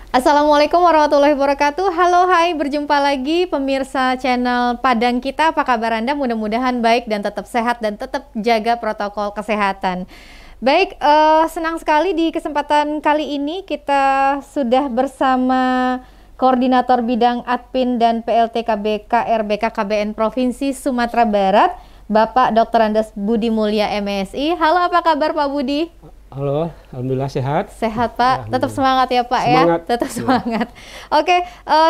Assalamualaikum warahmatullahi wabarakatuh. Halo, hai, berjumpa lagi pemirsa channel Padang Kita. Apa kabar Anda? Mudah-mudahan baik dan tetap sehat dan tetap jaga protokol kesehatan. Baik, senang sekali di kesempatan kali ini kita sudah bersama Koordinator Bidang Admin dan PLT KBK BKKBN Provinsi Sumatera Barat, Bapak Dr. Andes Budi Mulya MSI. Halo, apa kabar Pak Budi? Halo, alhamdulillah sehat. Sehat Pak, tetap semangat ya Pak. Semangat. Ya, tetap semangat. Oke,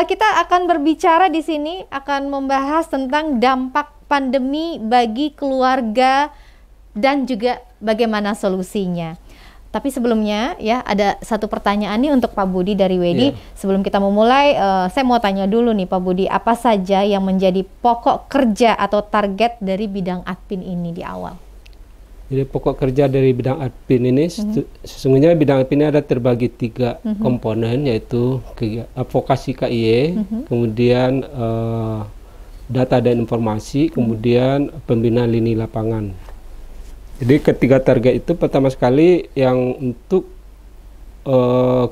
kita akan berbicara di sini, akan membahas tentang dampak pandemi bagi keluarga dan juga bagaimana solusinya. Tapi sebelumnya ya ada satu pertanyaan nih untuk Pak Budi dari WD. Sebelum kita memulai, saya mau tanya dulu nih Pak Budi, apa saja yang menjadi pokok kerja atau target dari bidang admin ini di awal? Jadi pokok kerja dari bidang admin ini sesungguhnya bidang admin ini ada terbagi tiga komponen, yaitu advokasi KIE, kemudian data dan informasi, kemudian pembinaan lini lapangan. Jadi ketiga target itu pertama sekali yang untuk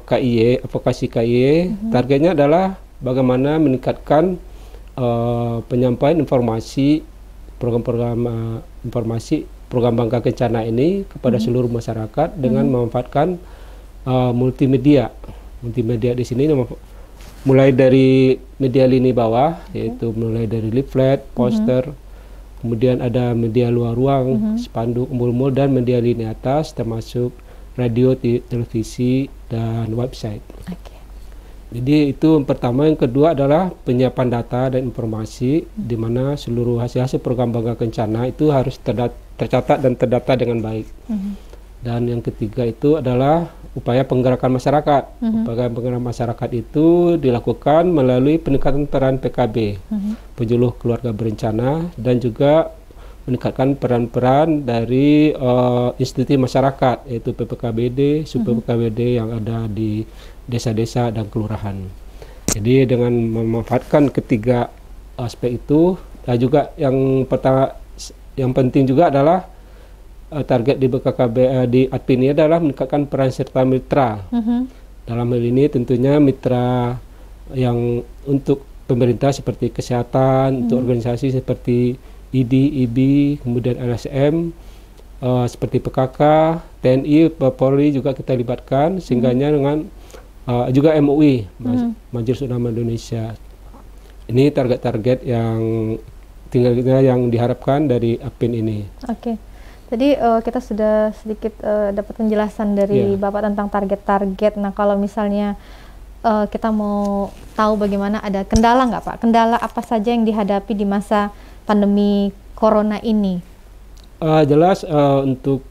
KIE, advokasi KIE, targetnya adalah bagaimana meningkatkan penyampaian informasi, program-program informasi program Bangga Kencana ini kepada seluruh masyarakat dengan memanfaatkan multimedia. Multimedia di sini mulai dari media lini bawah, yaitu mulai dari leaflet, poster, kemudian ada media luar ruang, spanduk, umbul-umbul, dan media lini atas termasuk radio, televisi, dan website. Jadi itu yang pertama. Yang kedua adalah penyiapan data dan informasi, di mana seluruh hasil-hasil program Bangga Kencana itu harus tercatat dan terdata dengan baik. Dan yang ketiga itu adalah upaya penggerakan masyarakat. Upaya penggerakan masyarakat itu dilakukan melalui peningkatan peran PKB, penjuluh keluarga berencana, dan juga meningkatkan peran-peran dari institusi masyarakat, yaitu PPKBD, sub-PPKBD yang ada di desa-desa dan kelurahan. Jadi dengan memanfaatkan ketiga aspek itu, dan juga yang pertama, yang penting juga adalah target di BKKB di admin ini adalah meningkatkan peran serta mitra. Dalam hal ini tentunya mitra yang untuk pemerintah seperti kesehatan, untuk organisasi seperti ID, IB, kemudian LSM, seperti PKK, TNI, Polri juga kita libatkan, sehingganya dengan juga MUI, Majelis Ulama Indonesia. Ini target-target yang tinggalnya yang diharapkan dari admin ini. Oke, tadi kita sudah sedikit dapat penjelasan dari Bapak tentang target-target. Nah, kalau misalnya kita mau tahu bagaimana, ada kendala nggak Pak? Kendala apa saja yang dihadapi di masa pandemi Corona ini? Jelas untuk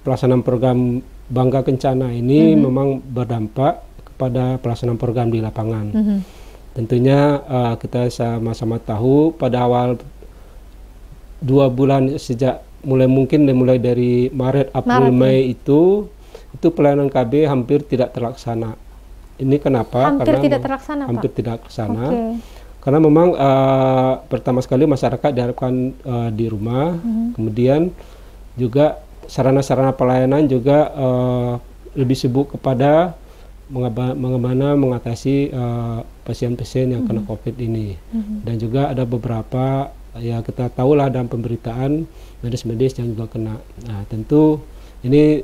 pelaksanaan program Bangga Kencana ini memang berdampak kepada pelaksanaan program di lapangan. Tentunya kita sama-sama tahu pada awal 2 bulan sejak mulai dari Maret, April, Mei itu pelayanan KB hampir tidak terlaksana. Ini kenapa? Hampir tidak terlaksana, hampir Pak? tidak terlaksana. Karena memang pertama sekali masyarakat diharapkan di rumah, kemudian juga sarana-sarana pelayanan juga lebih sibuk kepada bagaimana mengatasi pasien-pasien yang kena COVID ini. Dan juga ada beberapa, ya kita tahulah dalam pemberitaan medis-medis yang juga kena. Nah, tentu ini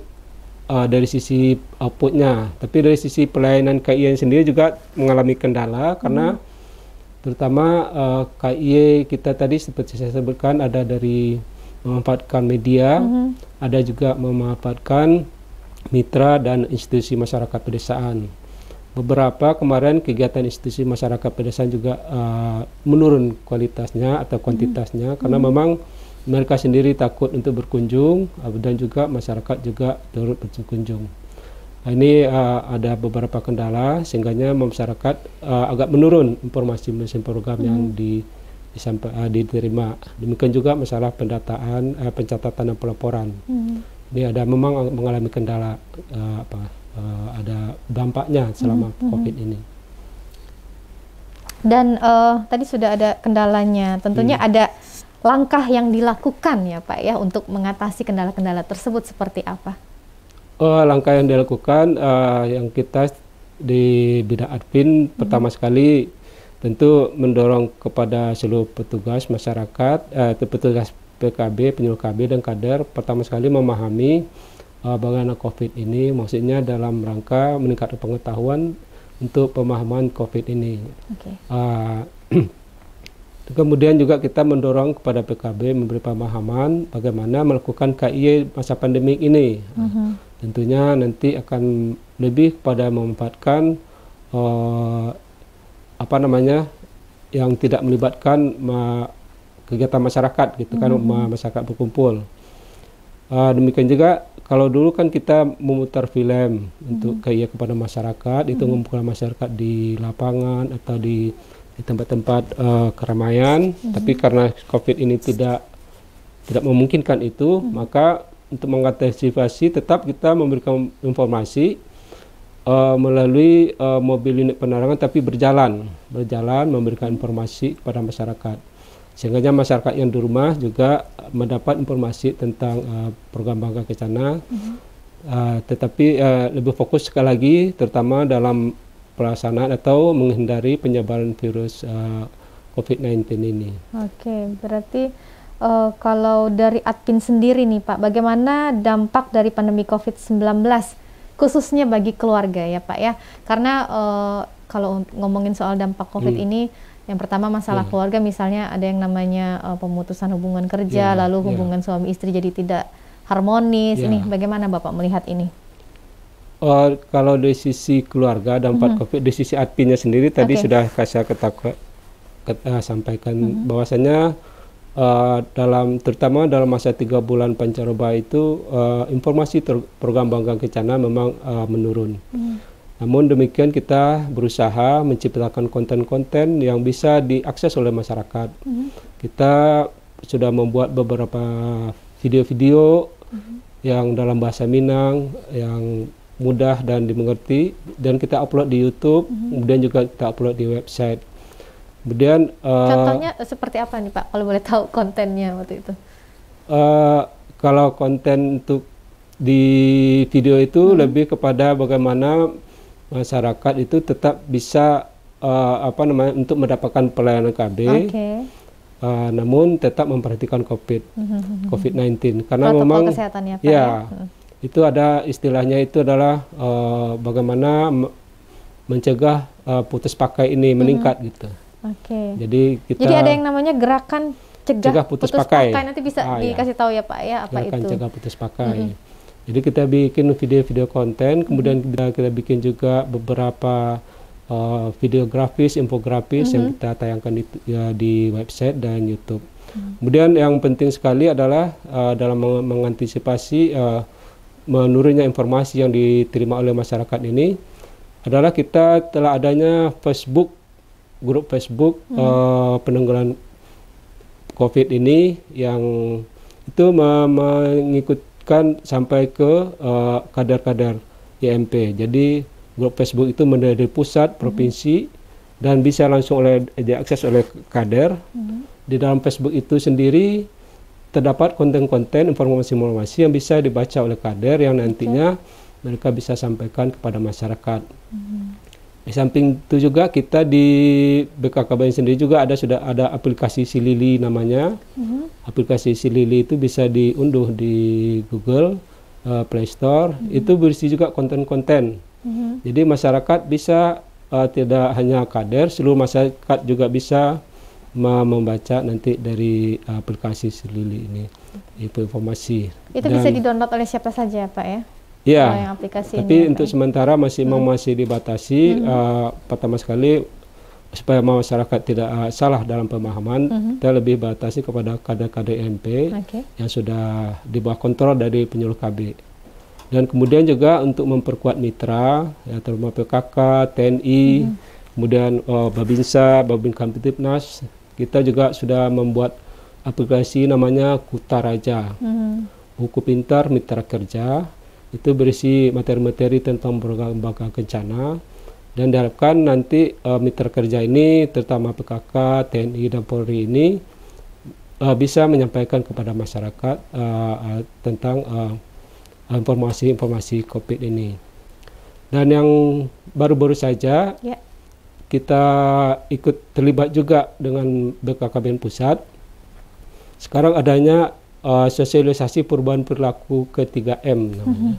dari sisi outputnya, tapi dari sisi pelayanan KIE sendiri juga mengalami kendala, karena terutama KIE kita tadi seperti saya sebutkan ada dari memanfaatkan media, ada juga memanfaatkan mitra dan institusi masyarakat pedesaan. Beberapa kemarin kegiatan institusi masyarakat pedesaan juga menurun kualitasnya atau kuantitasnya, karena memang mereka sendiri takut untuk berkunjung, dan juga masyarakat juga turut berkunjung. Nah, ini ada beberapa kendala sehingganya masyarakat agak menurun informasi program yang diterima. Demikian juga masalah pendataan, pencatatan dan pelaporan. Ini ada memang mengalami kendala, ada dampaknya selama COVID ini. Dan tadi sudah ada kendalanya, tentunya ada langkah yang dilakukan ya Pak ya untuk mengatasi kendala-kendala tersebut seperti apa? Langkah yang dilakukan yang kita di bidang admin pertama sekali tentu mendorong kepada seluruh petugas masyarakat, petugas PKB, penyuluh KB dan kader pertama sekali memahami bagaimana COVID ini, maksudnya dalam rangka meningkatkan pengetahuan untuk pemahaman COVID ini. Okay. Kemudian juga kita mendorong kepada PKB memberi pemahaman bagaimana melakukan KIE masa pandemik ini. Tentunya nanti akan lebih kepada memanfaatkan yang tidak melibatkan kegiatan masyarakat gitu kan, masyarakat berkumpul. Demikian juga kalau dulu kan kita memutar film untuk KIE kepada masyarakat, itu mengumpulkan masyarakat di lapangan atau di tempat-tempat keramaian, tapi karena COVID ini tidak memungkinkan itu, maka untuk mengantisipasi tetap kita memberikan informasi melalui mobil unit penerangan, tapi berjalan memberikan informasi kepada masyarakat, sehingga masyarakat yang di rumah juga mendapat informasi tentang program Bangga Kencana, tetapi lebih fokus sekali lagi terutama dalam pelaksanaan atau menghindari penyebaran virus COVID-19 ini. Oke, berarti kalau dari admin sendiri nih Pak, bagaimana dampak dari pandemi COVID-19 khususnya bagi keluarga ya Pak ya? Karena kalau ngomongin soal dampak COVID ini, yang pertama masalah keluarga, misalnya ada yang namanya pemutusan hubungan kerja, lalu hubungan suami istri jadi tidak harmonis. Ini bagaimana Bapak melihat ini? Kalau dari sisi keluarga dampak COVID, dari sisi adminnya sendiri tadi sudah saya sampaikan bahwasanya terutama dalam masa 3 bulan pancaroba itu informasi program Bangga Kencana memang menurun. Namun demikian kita berusaha menciptakan konten-konten yang bisa diakses oleh masyarakat. Kita sudah membuat beberapa video-video yang dalam bahasa Minang yang mudah dan dimengerti, dan kita upload di YouTube, kemudian juga kita upload di website. Kemudian contohnya seperti apa nih Pak, kalau boleh tahu kontennya waktu itu? Kalau konten untuk di video itu lebih kepada bagaimana masyarakat itu tetap bisa untuk mendapatkan pelayanan KB, namun tetap memperhatikan COVID-19 karena protokol memang kesehatan ya Pak, ya? Itu ada istilahnya, itu adalah bagaimana mencegah putus pakai ini meningkat gitu. Jadi ada yang namanya gerakan cegah putus pakai. Nanti bisa dikasih tahu ya Pak ya, apa gerakan itu? Cegah putus pakai. Jadi kita bikin video-video konten, kemudian kita bikin juga beberapa video grafis, infografis yang kita tayangkan di website dan YouTube. Kemudian yang penting sekali adalah dalam mengantisipasi menurunnya informasi yang diterima oleh masyarakat ini adalah kita telah adanya grup Facebook penanggulangan COVID ini, yang itu mengikutkan sampai ke kader-kader IMP. Jadi grup Facebook itu dari pusat, provinsi, dan bisa langsung diakses oleh kader. Di dalam Facebook itu sendiri terdapat konten-konten, informasi-informasi yang bisa dibaca oleh kader yang nantinya mereka bisa sampaikan kepada masyarakat. Di samping itu juga kita di BKKBN sendiri juga sudah ada aplikasi Silili namanya. Aplikasi Silili itu bisa diunduh di Google Play Store. Itu berisi juga konten-konten. Jadi masyarakat bisa tidak hanya kader, seluruh masyarakat juga bisa membaca nanti dari aplikasi Silili ini informasi. Itu bisa di-download oleh siapa saja Pak ya? Ya, tapi untuk sementara masih dibatasi. Pertama sekali supaya masyarakat tidak salah dalam pemahaman, kita lebih batasi kepada kader-kader IMP yang sudah di bawah kontrol dari penyuluh KB. Dan kemudian juga untuk memperkuat mitra, ya, terutama PKK, TNI, kemudian Babinsa, Babin Kamtipnas, kita juga sudah membuat aplikasi namanya Kutaraja, buku pintar mitra kerja. Itu berisi materi-materi tentang program Bangga Kencana, dan diharapkan nanti mitra kerja ini, terutama PKK, TNI, dan Polri ini bisa menyampaikan kepada masyarakat tentang informasi-informasi COVID ini. Dan yang baru-baru saja kita ikut terlibat juga dengan BKKBN Pusat. Sekarang adanya sosialisasi perubahan perilaku ke-3M namanya.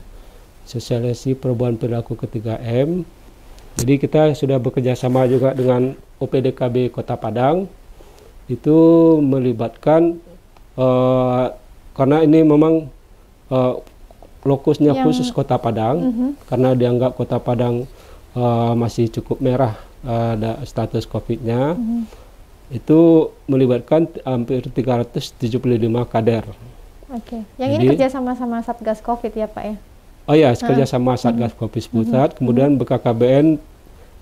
Sosialisasi perubahan perilaku ke-3M. Jadi kita sudah bekerja sama juga dengan OPDKB Kota Padang. Itu melibatkan karena ini memang lokusnya khusus Kota Padang, karena dianggap Kota Padang masih cukup merah status COVID-nya. Itu melibatkan hampir 375 kader. Yang ini kerja sama Satgas COVID ya Pak ya? Oh ya, kerja sama Satgas COVID Pusat. Kemudian BKKBN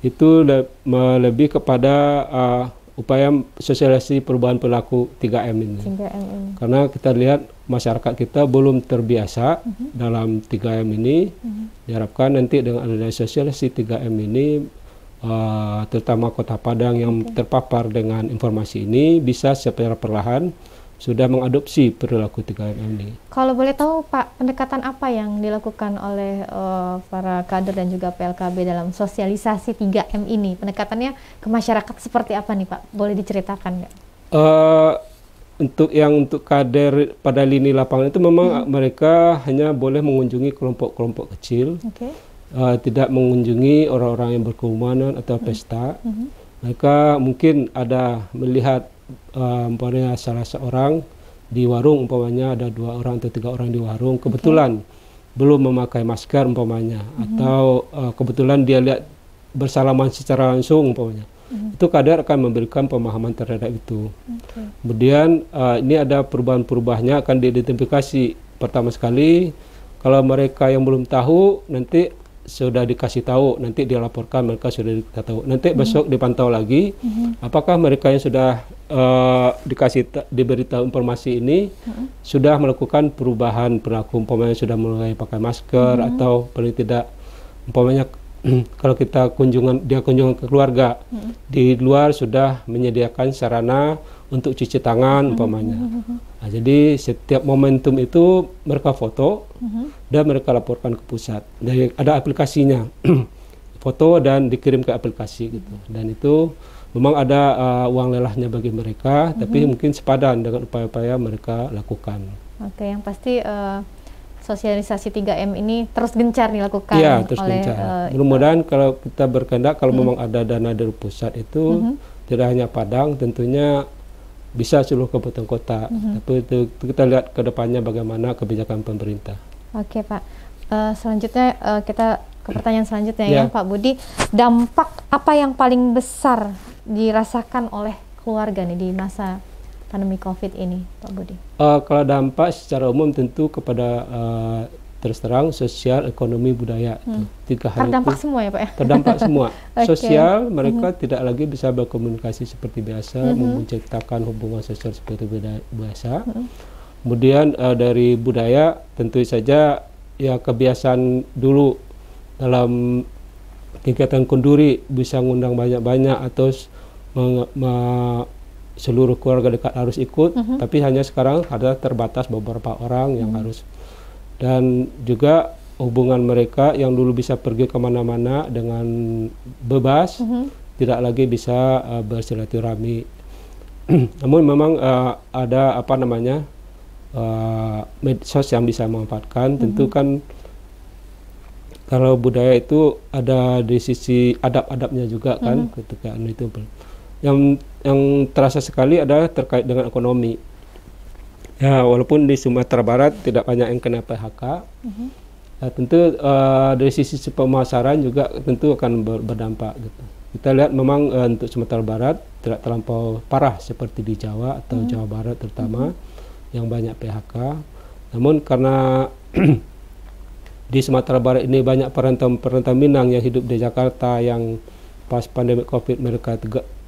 itu lebih kepada upaya sosialisasi perubahan perilaku 3M ini. Karena kita lihat masyarakat kita belum terbiasa dalam 3M ini. Diharapkan nanti dengan adanya sosialisasi 3M ini, terutama Kota Padang yang terpapar dengan informasi ini, bisa secara perlahan sudah mengadopsi perilaku 3M ini. Kalau boleh tahu Pak, pendekatan apa yang dilakukan oleh para kader dan juga PLKB dalam sosialisasi 3M ini? Pendekatannya ke masyarakat seperti apa nih Pak? Boleh diceritakan nggak? Untuk kader pada lini lapangan itu memang mereka hanya boleh mengunjungi kelompok-kelompok kecil, tidak mengunjungi orang-orang yang berkerumunan atau pesta. Mereka mungkin ada melihat umpamanya salah seorang di warung, umpamanya ada 2 orang atau 3 orang di warung, kebetulan belum memakai masker umpamanya, atau kebetulan dia lihat bersalaman secara langsung umpamanya. Itu kader akan memberikan pemahaman terhadap itu. Kemudian ini ada perubahan-perubahannya akan diidentifikasi. Pertama sekali, kalau mereka yang belum tahu nanti sudah dikasih tahu, nanti dilaporkan mereka sudah tahu. Nanti besok dipantau lagi apakah mereka yang sudah diberitahu informasi ini sudah melakukan perubahan perilaku, umpamanya sudah mulai pakai masker atau paling tidak umpamanya kalau kita kunjungan ke keluarga, di luar sudah menyediakan sarana untuk cuci tangan umpamanya. Nah, jadi setiap momentum itu mereka foto dan mereka laporkan ke pusat. Jadi ada aplikasinya, foto dan dikirim ke aplikasi gitu. Dan itu memang ada uang lelahnya bagi mereka, tapi mungkin sepadan dengan upaya-upaya mereka lakukan. Yang pasti sosialisasi 3M ini terus gencar dilakukan oleh mudah-mudahan kalau kita berkehendak, kalau memang ada dana dari pusat itu tidak hanya Padang, tentunya bisa seluruh kabupaten kota. Tapi itu kita lihat ke depannya bagaimana kebijakan pemerintah. Pak, selanjutnya kita ke pertanyaan selanjutnya ya Pak Budi. Dampak apa yang paling besar dirasakan oleh keluarga nih di masa pandemi COVID ini, Pak Budi? Kalau dampak secara umum tentu kepada terus terang sosial, ekonomi, budaya. Tiga hal terdampak itu semua ya Pak ya? Terdampak semua. Sosial, mereka tidak lagi bisa berkomunikasi seperti biasa, menciptakan hubungan sosial seperti biasa. Kemudian dari budaya, tentu saja ya kebiasaan dulu dalam kegiatan kenduri bisa ngundang banyak-banyak atau seluruh keluarga dekat harus ikut, tapi hanya sekarang ada terbatas beberapa orang yang harus. Dan juga hubungan mereka yang dulu bisa pergi kemana-mana dengan bebas, tidak lagi bisa bersilaturahmi. Namun memang ada medsos yang bisa memanfaatkan. Tentu kan kalau budaya itu ada di sisi adab-adabnya juga kan, ketika itu. Yang terasa sekali adalah terkait dengan ekonomi. Ya, walaupun di Sumatera Barat tidak banyak yang kena PHK, tentu dari sisi pemasaran juga tentu akan berdampak gitu. Kita lihat memang untuk Sumatera Barat tidak terlampau parah seperti di Jawa atau Jawa Barat terutama yang banyak PHK. Namun karena di Sumatera Barat ini banyak perantau Minang yang hidup di Jakarta yang pas pandemi COVID mereka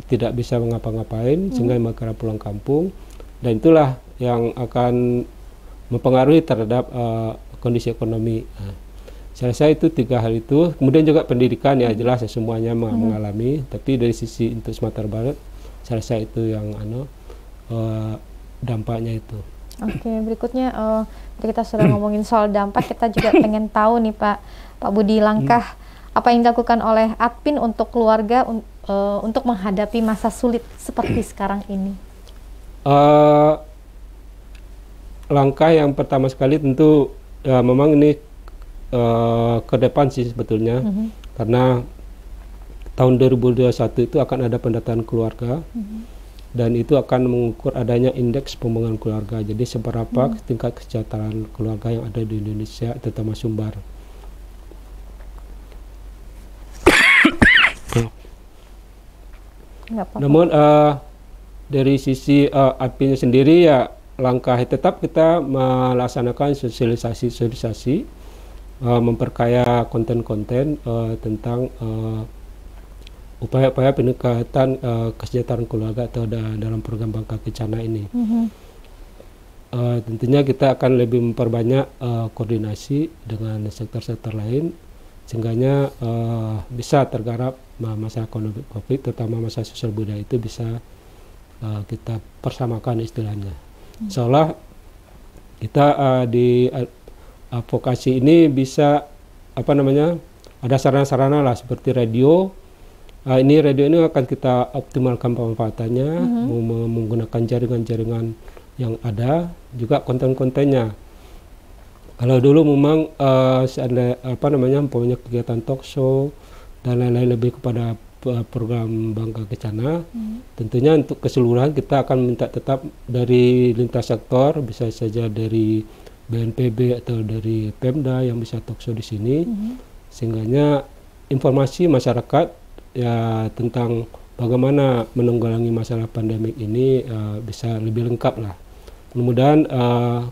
tidak bisa mengapa-ngapain sehingga mereka pulang kampung, dan itulah yang akan mempengaruhi terhadap kondisi ekonomi. Saya rasa itu tiga hal itu. Kemudian juga pendidikan ya jelas ya semuanya mengalami, tapi dari sisi untuk Sumatera Barat saya rasa itu yang dampaknya itu. Berikutnya kita sudah ngomongin soal dampak, kita juga pengen tahu nih Pak Budi langkah apa yang dilakukan oleh admin untuk keluarga untuk menghadapi masa sulit seperti sekarang ini? Langkah yang pertama sekali tentu ya memang ini ke depan sih sebetulnya, karena tahun 2021 itu akan ada pendataan keluarga. Dan itu akan mengukur adanya indeks pembangunan keluarga. Jadi seberapa tingkat kesejahteraan keluarga yang ada di Indonesia, terutama Sumbar. Namun dari sisi adminnya sendiri ya langkah tetap kita melaksanakan sosialisasi, memperkaya konten-konten tentang upaya-upaya peningkatan kesejahteraan keluarga atau dalam program Bangka Kencana ini. Tentunya kita akan lebih memperbanyak koordinasi dengan sektor-sektor lain, sehingga bisa tergarap masalah ekonomi COVID, terutama masalah sosial budaya itu bisa kita persamakan istilahnya. Seolah kita di advokasi ini bisa ada sarana-sarana lah seperti radio. Ini radio ini akan kita optimalkan pemanfaatannya, menggunakan jaringan-jaringan yang ada, juga konten-kontennya. Kalau dulu memang punya kegiatan talk show dan lain-lain lebih kepada program Bangka Kencana, tentunya untuk keseluruhan kita akan minta tetap dari lintas sektor, bisa saja dari BNPB atau dari Pemda yang bisa talk show di sini, sehingga informasi masyarakat ya tentang bagaimana menanggulangi masalah pandemik ini bisa lebih lengkap lah. Mudah-mudahan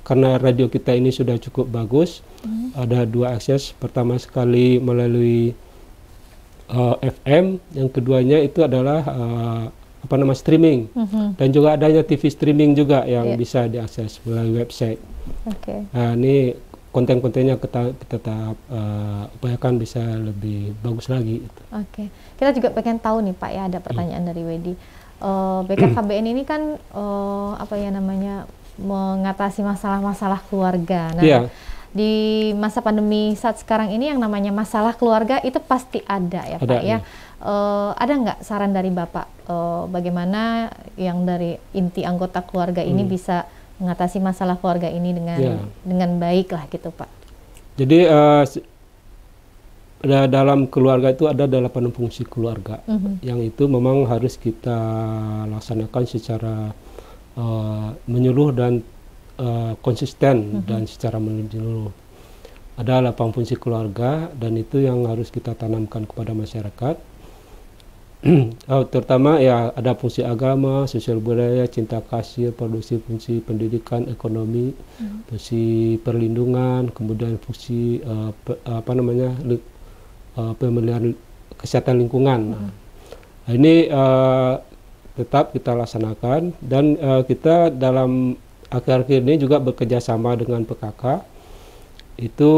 karena radio kita ini sudah cukup bagus, ada dua akses. Pertama sekali melalui FM, yang keduanya itu adalah streaming, dan juga adanya TV streaming juga yang bisa diakses melalui website. Ini konten-kontennya kita tetap upayakan bisa lebih bagus lagi. Kita juga pengen tahu nih Pak ya, ada pertanyaan dari Wedi. BKKBN ini kan mengatasi masalah-masalah keluarga. Nah, di masa pandemi saat sekarang ini yang namanya masalah keluarga itu pasti ada ya Pak ya. Ada nggak saran dari Bapak bagaimana yang dari inti anggota keluarga ini bisa mengatasi masalah keluarga ini dengan baik lah gitu Pak? Jadi dalam keluarga itu ada 8 fungsi keluarga, yang itu memang harus kita laksanakan secara menyeluruh dan konsisten dan secara menyeluruh. Ada 8 fungsi keluarga dan itu yang harus kita tanamkan kepada masyarakat. Terutama ya ada fungsi agama, sosial budaya, cinta kasih, produksi, fungsi pendidikan, ekonomi, fungsi perlindungan, kemudian fungsi pemeliharaan kesehatan lingkungan. Nah, ini tetap kita laksanakan, dan kita dalam akhir-akhir ini juga bekerjasama dengan PKK itu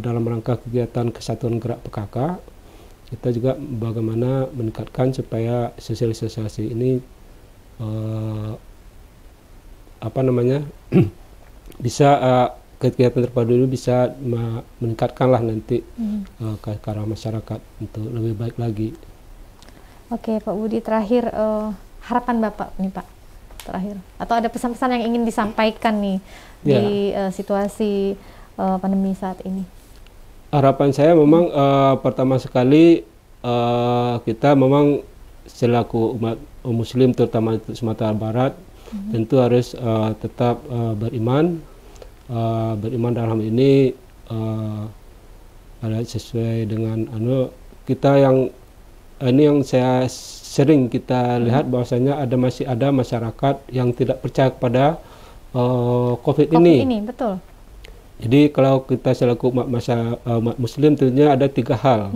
dalam rangka kegiatan kesatuan gerak PKK. Kita juga bagaimana meningkatkan supaya sosialisasi ini bisa kegiatan terpadu ini bisa meningkatkanlah nanti ke arah masyarakat untuk lebih baik lagi. Oke Pak Budi, terakhir harapan Bapak nih Pak, terakhir, atau ada pesan-pesan yang ingin disampaikan nih di situasi pandemi saat ini? Harapan saya memang pertama sekali kita memang selaku umat Muslim terutama Sumatera Barat tentu harus tetap beriman dalam ini ada sesuai dengan kita yang ini yang saya sering kita lihat bahwasanya masih ada masyarakat yang tidak percaya kepada COVID ini. Betul. Jadi kalau kita selaku umat Muslim tentunya ada 3 hal,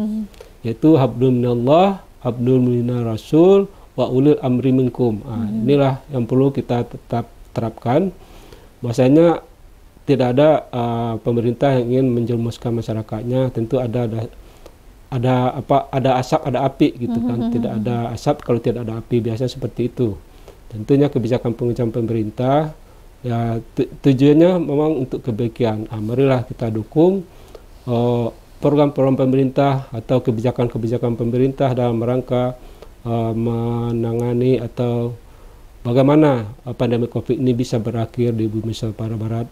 yaitu hablum minallah, hablum minar rasul, wa ulil amri minkum. Inilah yang perlu kita tetap terapkan, bahwasanya tidak ada pemerintah yang ingin menjerumuskan masyarakatnya. Tentu ada asap ada api gitu kan. Tidak ada asap kalau tidak ada api, biasanya seperti itu. Tentunya kebijakan pengucapan pemerintah ya tujuannya memang untuk kebaikan. Marilah kita dukung program-program pemerintah atau kebijakan-kebijakan pemerintah dalam rangka menangani atau bagaimana pandemi COVID ini bisa berakhir di bumi Nusantara Barat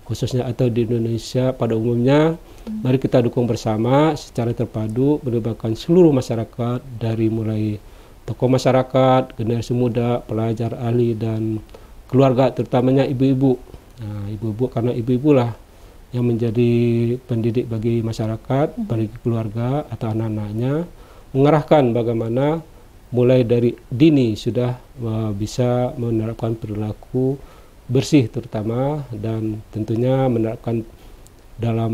khususnya atau di Indonesia pada umumnya. Mari kita dukung bersama secara terpadu, melibatkan seluruh masyarakat dari mulai tokoh masyarakat, generasi muda, pelajar, ahli, dan keluarga, terutamanya ibu-ibu. Nah, ibu-ibu karena ibu-ibu lah yang menjadi pendidik bagi masyarakat, bagi keluarga atau anak-anaknya, mengarahkan bagaimana mulai dari dini sudah bisa menerapkan perilaku bersih terutama, dan tentunya menerapkan dalam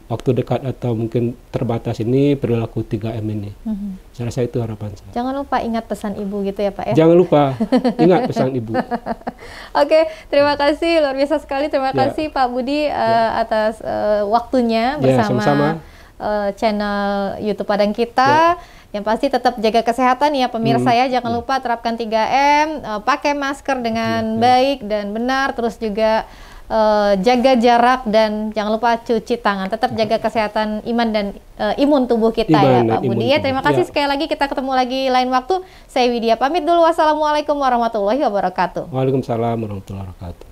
waktu dekat atau mungkin terbatas ini perilaku 3M ini. Saya rasa itu harapan saya. Jangan lupa ingat pesan ibu gitu ya Pak ya. Jangan lupa ingat pesan ibu. Oke, terima kasih luar biasa sekali. Terima kasih Pak Budi atas waktunya bersama sama-sama. Channel YouTube Padang kita. Yang pasti tetap jaga kesehatan ya pemirsa ya. Jangan lupa terapkan 3M, pakai masker dengan baik dan benar, terus juga jaga jarak dan jangan lupa cuci tangan. Tetap jaga kesehatan iman dan imun tubuh kita ya Pak Budi. Ya, terima kasih sekali lagi. Kita ketemu lagi lain waktu. Saya Widya pamit dulu. Wassalamualaikum warahmatullahi wabarakatuh. Waalaikumsalam warahmatullahi wabarakatuh.